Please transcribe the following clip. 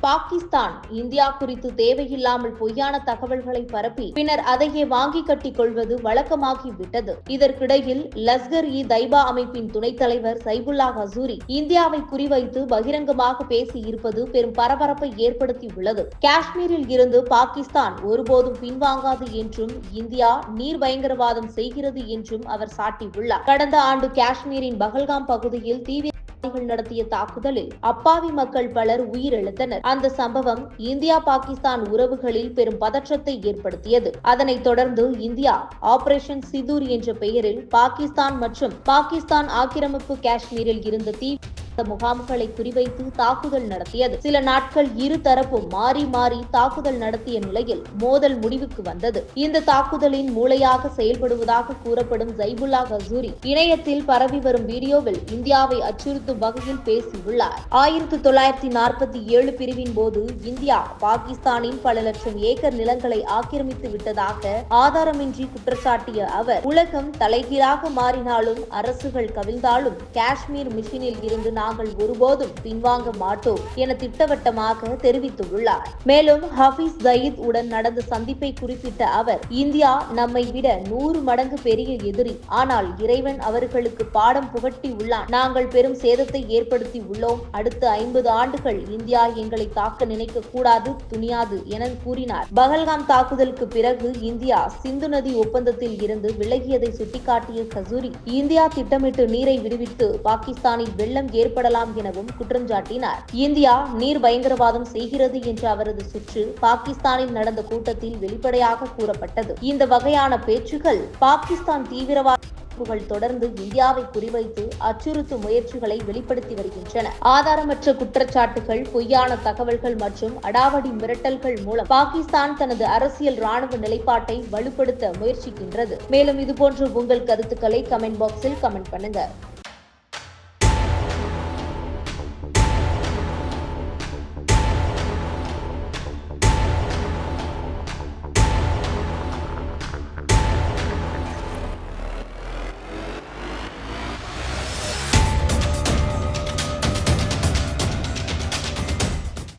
Pakistan India குறித்து தேவையில்லாமல் பொய்யான தகவல்களை பரப்பி பின்னர் அதையே வாங்கி கட்டிக் கொள்வது வழக்கமாகிவிட்டது. இதற்கிடையில் லஷ்கர்-இ-தைபா அமைப்பின் துணைத் தலைவர் சைபுல்லா ஹசூரி இந்தியாவை குறிவைத்து பகிரங்கமாக பேசியிருப்பது பெரும் பரபரப்பை ஏற்படுத்தியுள்ளது. காஷ்மீரில் இருந்து பாகிஸ்தான் ஒருபோதும் பின்வாங்காது என்றும் இந்தியா நீர் பயங்கரவாதம் செய்கிறது என்றும் அவர் சாட்டியுள்ளார். கடந்த ஆண்டு காஷ்மீரின் பஹல்காம் பகுதியில் நடத்திய தாக்குதலில் அப்பாவி மக்கள் பலர் உயிரிழந்தனர். அந்த சம்பவம் இந்தியா பாகிஸ்தான் உறவுகளில் பெரும் பதற்றத்தை ஏற்படுத்தியது. அதனைத் தொடர்ந்து இந்தியா ஆபரேஷன் சிந்தூர் என்ற பெயரில் பாகிஸ்தான் மற்றும் பாகிஸ்தான் ஆக்கிரமிப்பு காஷ்மீரில் இருந்த முகாம்களை குறிவைத்து தாக்குதல் நடத்தியது. சில நாட்கள் இரு தரப்பும் மாறி மாறி தாக்குதல் நடத்திய நிலையில் மோதல் முடிவுக்கு வந்தது. இந்த தாக்குதலின் மூளையாக செயல்படுவதாக கூறப்படும் சைபுல்லா ஹசூரி இணையத்தில் பரவி வரும் வீடியோவில் இந்தியாவை அச்சுறுத்தும் வகையில் பேசியுள்ளார். 1947 பிரிவின் போது இந்தியா பாகிஸ்தானின் பல லட்சம் ஏக்கர் நிலங்களை ஆக்கிரமித்து விட்டதாக ஆதாரமின்றி குற்றச்சாட்டிய அவர், உலகம் தலைகீழாக மாறினாலும் அரசுகள் கவிழ்ந்தாலும் காஷ்மீர் மிஷனில் இருந்து நாங்கள் ஒருபோதும் பின்வாங்க மாட்டோம் என திட்டவட்டமாக தெரிவித்துள்ளார். மேலும் ஹபீஸ் சயீத் உடன் நடந்த சந்திப்பை குறிப்பிட்ட அவர், இந்தியா நம்மை விட 100 மடங்கு பெரிய எதிரி, ஆனால் இறைவன் அவர்களுக்கு பாடம் புகட்டி உள்ளான். நாங்கள் பெரும் சேதத்தை ஏற்படுத்தி உள்ளோம். அடுத்த 50 ஆண்டுகள் இந்தியா எங்களை தாக்க நினைக்க கூடாது, துணியாது என கூறினார். பஹல்காம் தாக்குதலுக்கு பிறகு இந்தியா சிந்து நதி ஒப்பந்தத்தில் இருந்து விலகியதை சுட்டிக்காட்டிய ஹசூரி, இந்தியா திட்டமிட்டு நீரை விடுவித்து பாகிஸ்தானில் வெள்ளம் ஏற்படலாம் எனவும் குற்றம் சாட்டினார். இந்தியா நீர் பயங்கரவாதம் செய்கிறது என்ற அவரது சுற்று பாகிஸ்தானில் நடந்த கூட்டத்தில் வெளிப்படையாக கூறப்பட்டது. இந்த வகையான பேச்சுகள் பாகிஸ்தான் தீவிரவாத தொடர்ந்து இந்தியாவை குறிவைத்து அச்சுறுத்தும் முயற்சிகளை வெளிப்படுத்தி வருகின்றன. ஆதாரமற்ற குற்றச்சாட்டுகள், பொய்யான தகவல்கள் மற்றும் அடாவடி மிரட்டல்கள் மூலம் பாகிஸ்தான் தனது அரசியல் ராணுவ நிலைப்பாட்டை வலுப்படுத்த முயற்சிக்கின்றது. மேலும் இதுபோன்ற உங்கள் கருத்துக்களை கமெண்ட் பாக்ஸில் கமெண்ட் பண்ணுங்க.